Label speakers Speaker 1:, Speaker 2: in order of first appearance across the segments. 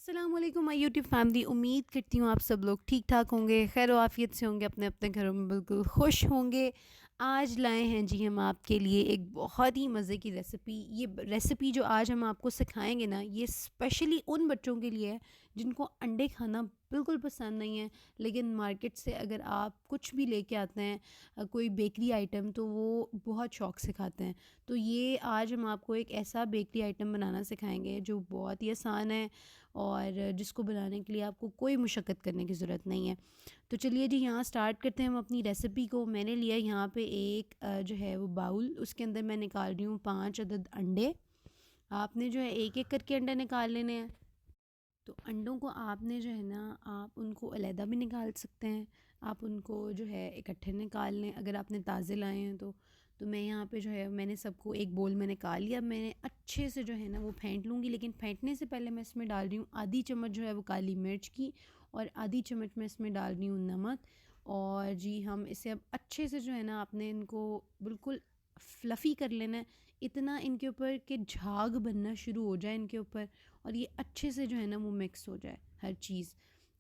Speaker 1: अस्सलामुअलैकुम my YouTube family. उम्मीद करती हूँ आप सब लोग ठीक ठाक होंगे, खैर आफियत से होंगे, अपने अपने घरों में बिल्कुल खुश होंगे। आज लाए हैं जी हम आपके लिए एक बहुत ही मज़े की रेसिपी। ये रेसिपी जो आज हम आपको सिखाएंगे ना, ये स्पेशली उन बच्चों के लिए है जिनको अंडे खाना बिल्कुल पसंद नहीं है। लेकिन मार्केट से अगर आप कुछ भी लेके आते हैं, कोई बेकरी आइटम, तो वो बहुत शौक से खाते हैं। तो ये आज हम आपको एक ऐसा बेकरी आइटम बनाना सिखाएंगे जो बहुत ही आसान है और जिसको बनाने के लिए आपको कोई मुशक्क़त करने की ज़रूरत नहीं है। तो चलिए जी, यहाँ स्टार्ट करते हैं हम अपनी रेसिपी को। मैंने लिया यहाँ पे एक जो है वो बाउल, उसके अंदर मैं निकाल रही हूँ 5 अदद अंडे। आपने जो है एक एक करके अंडे निकाल लेने हैं। तो अंडों को आपने जो है ना, आप उनको अलहदा भी निकाल सकते हैं, आप उनको जो है इकट्ठे निकाल लें अगर आपने ताज़े लाए हैं तो मैं यहाँ पे जो है मैंने सबको एक बोल में निकाल लिया। मैंने अच्छे से जो है ना वो फेंट लूँगी, लेकिन फेंटने से पहले मैं इसमें डाल रही हूँ आधी चम्मच जो है वो काली मिर्च की, और आधी चम्मच मैं इसमें डाल रही हूँ नमक। और जी हम इसे अब अच्छे से जो है ना, आपने इनको बिल्कुल फ्लफ़ी कर लेना है, इतना इनके ऊपर कि झाग बनना शुरू हो जाए इनके ऊपर, और ये अच्छे से जो है ना वो मिक्स हो जाए हर चीज़।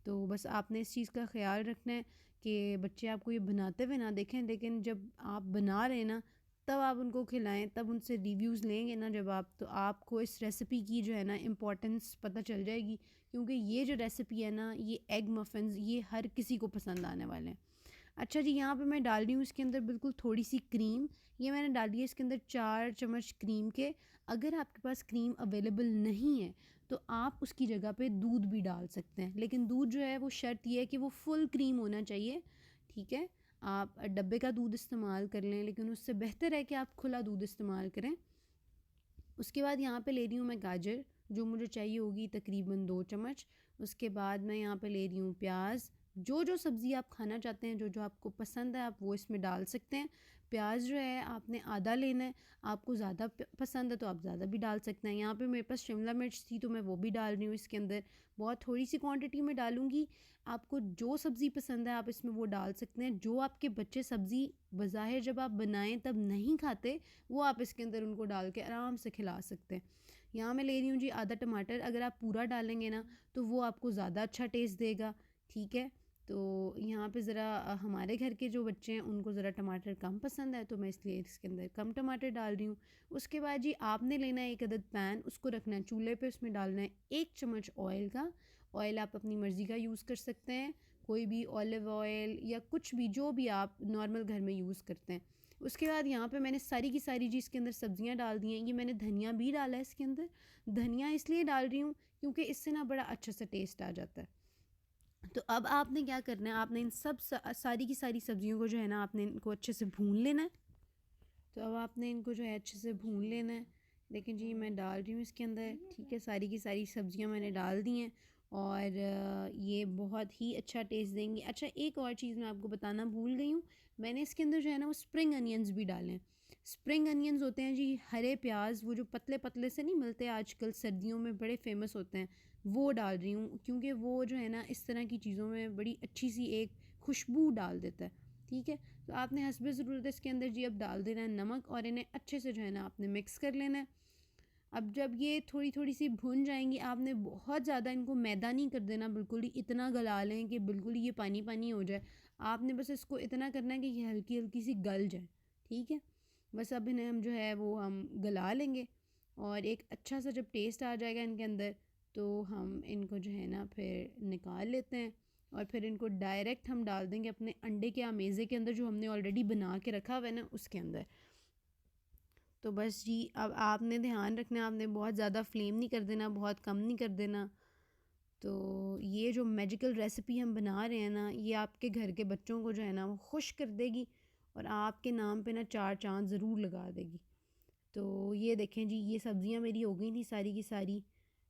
Speaker 1: तो बस आपने इस चीज़ का ख़्याल रखना है कि बच्चे आपको ये बनाते हुए ना देखें, लेकिन जब आप बना रहे हैं ना, तब आप उनको खिलाएं, तब उनसे रिव्यूज़ लेंगे ना जब आप, तो आपको इस रेसिपी की जो है ना इम्पोर्टेंस पता चल जाएगी। क्योंकि ये जो रेसिपी है ना, ये एग मफ़िन्स, ये हर किसी को पसंद आने वाले हैं। अच्छा जी, यहाँ पे मैं डाल रही हूँ इसके अंदर बिल्कुल थोड़ी सी क्रीम। ये मैंने डाली है इसके अंदर 4 चम्मच क्रीम के। अगर आपके पास क्रीम अवेलेबल नहीं है तो आप उसकी जगह पे दूध भी डाल सकते हैं, लेकिन दूध जो है वो शर्त ये है कि वो फुल क्रीम होना चाहिए। ठीक है, आप डब्बे का दूध इस्तेमाल कर लें, लेकिन उससे बेहतर है कि आप खुला दूध इस्तेमाल करें। उसके बाद यहाँ पे ले रही हूँ मैं गाजर, जो मुझे चाहिए होगी तकरीबन 2 चम्मच। उसके बाद मैं यहाँ पे ले रही हूँ प्याज। जो जो सब्ज़ी आप खाना चाहते हैं, जो जो आपको पसंद है, आप वो इसमें डाल सकते हैं। प्याज जो है आपने आधा लेना है, आपको ज़्यादा पसंद है तो आप ज़्यादा भी डाल सकते हैं। यहाँ पे मेरे पास शिमला मिर्च थी तो मैं वो भी डाल रही हूँ इसके अंदर, बहुत थोड़ी सी क्वांटिटी में डालूँगी। आपको जो सब्ज़ी पसंद है आप इसमें वो डाल सकते हैं। जो आपके बच्चे सब्ज़ी बज़ाहिर जब आप बनाएं तब नहीं खाते, वो आप इसके अंदर उनको डाल के आराम से खिला सकते हैं। यहाँ मैं ले रही हूँ जी आधा टमाटर। अगर आप पूरा डालेंगे ना तो वो आपको ज़्यादा अच्छा टेस्ट देगा। ठीक है, तो यहाँ पे ज़रा हमारे घर के जो बच्चे हैं उनको ज़रा टमाटर कम पसंद है, तो मैं इसलिए इसके अंदर कम टमाटर डाल रही हूँ। उसके बाद जी आपने लेना है एक अदद पैन, उसको रखना है चूल्हे पे, उसमें डालना है 1 चम्मच ऑयल का। ऑयल आप अपनी मर्ज़ी का यूज़ कर सकते हैं, कोई भी ऑलिव ऑयल या कुछ भी, जो भी आप नॉर्मल घर में यूज़ करते हैं। उसके बाद यहाँ पे मैंने सारी की सारी जी इसके अंदर सब्जियाँ डाल दी हैं। ये मैंने धनिया भी डाला है इसके अंदर। धनिया इसलिए डाल रही हूँ क्योंकि इससे ना बड़ा अच्छा सा टेस्ट आ जाता है। तो अब आपने क्या करना है, आपने इन सब सारी की सारी सब्जियों को जो है ना, आपने इनको अच्छे से भून लेना है। तो अब आपने इनको जो है अच्छे से भून लेना है। लेकिन जी मैं डाल रही हूँ इसके अंदर, ठीक है, सारी की सारी सब्जियां मैंने डाल दी हैं, और ये बहुत ही अच्छा टेस्ट देंगी। अच्छा, एक और चीज़ मैं आपको बताना भूल गई हूँ, मैंने इसके अंदर जो है ना वो स्प्रिंग अनियंस भी डाले हैं। स्प्रिंग अनियंस होते हैं जी हरे प्याज, वो जो पतले पतले से नहीं मिलते आजकल, सर्दियों में बड़े फेमस होते हैं, वो डाल रही हूँ क्योंकि वो जो है ना इस तरह की चीज़ों में बड़ी अच्छी सी एक खुशबू डाल देता है। ठीक है, तो आपने हस्बे ज़रूरत इसके अंदर जी अब डाल देना है नमक, और इन्हें अच्छे से जो है ना आपने मिक्स कर लेना है। अब जब ये थोड़ी थोड़ी सी भुन जाएंगी, आपने बहुत ज़्यादा इनको मैदा नहीं कर देना, बिल्कुल ही इतना गला लें कि बिल्कुल ही ये पानी पानी हो जाए। आपने बस इसको इतना करना है कि ये हल्की हल्की सी गल जाए। ठीक है, बस अब इन्हें हम जो है वो हम गला लेंगे, और एक अच्छा सा जब टेस्ट आ जाएगा इनके अंदर, तो हम इनको जो है ना फिर निकाल लेते हैं, और फिर इनको डायरेक्ट हम डाल देंगे अपने अंडे के आमेज़े के अंदर, जो हमने ऑलरेडी बना के रखा हुआ है ना उसके अंदर। तो बस जी, अब आपने ध्यान रखना है, आपने बहुत ज़्यादा फ्लेम नहीं कर देना, बहुत कम नहीं कर देना। तो ये जो मैजिकल रेसिपी हम बना रहे हैं ना, ये आपके घर के बच्चों को जो है ना वो खुश कर देगी, और आपके नाम पे ना 4 चाँद ज़रूर लगा देगी। तो ये देखें जी, ये सब्ज़ियाँ मेरी हो गई थी सारी की सारी,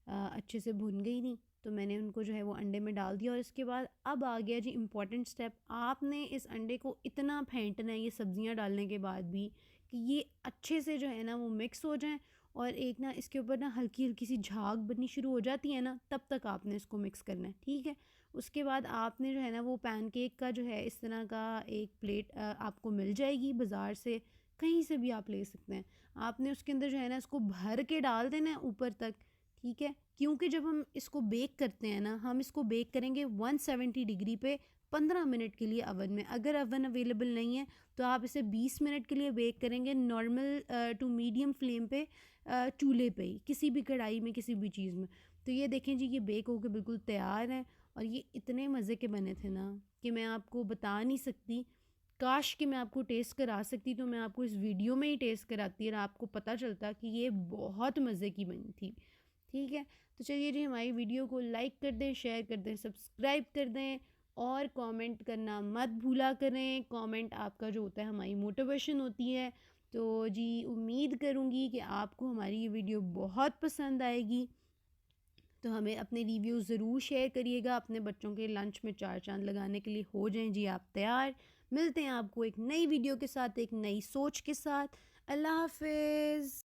Speaker 1: अच्छे से भुन गई थी। तो मैंने उनको जो है वो अंडे में डाल दिया, और इसके बाद अब आ गया जी इम्पॉर्टेंट स्टेप। आपने इस अंडे को इतना फेंटना है ये सब्ज़ियाँ डालने के बाद भी, कि ये अच्छे से जो है ना वो मिक्स हो जाएं, और एक ना इसके ऊपर ना हल्की हल्की सी झाग बननी शुरू हो जाती है ना, तब तक आपने इसको मिक्स करना है। ठीक है, उसके बाद आपने जो है ना वो पैनकेक का जो है इस तरह का एक प्लेट आपको मिल जाएगी बाज़ार से, कहीं से भी आप ले सकते हैं। आपने उसके अंदर जो है ना इसको भर के डाल देना है ऊपर तक। ठीक है, क्योंकि जब हम इसको बेक करते हैं ना, हम इसको बेक करेंगे 170 डिग्री पे 15 मिनट के लिए अवन में। अगर अवन अवेलेबल नहीं है तो आप इसे 20 मिनट के लिए बेक करेंगे नॉर्मल टू मीडियम फ्लेम पे, चूल्हे पे ही, किसी भी कढ़ाई में, किसी भी चीज़ में। तो ये देखें जी, ये बेक होकर बिल्कुल तैयार हैं और ये इतने मज़े के बने थे ना कि मैं आपको बता नहीं सकती। काश कि मैं आपको टेस्ट करा सकती तो मैं आपको इस वीडियो में ही टेस्ट कराती और आपको पता चलता कि ये बहुत मज़े की बनी थी। ठीक है, तो चलिए जी, हमारी वीडियो को लाइक कर दें, शेयर कर दें, सब्सक्राइब कर दें और कमेंट करना मत भूला करें। कमेंट आपका जो होता है हमारी मोटिवेशन होती है। तो जी, उम्मीद करूँगी कि आपको हमारी ये वीडियो बहुत पसंद आएगी। तो हमें अपने रिव्यू ज़रूर शेयर करिएगा। अपने बच्चों के लंच में चार चांद लगाने के लिए हो जाएं जी आप तैयार। मिलते हैं आपको एक नई वीडियो के साथ, एक नई सोच के साथ। अल्लाह हाफ़िज़।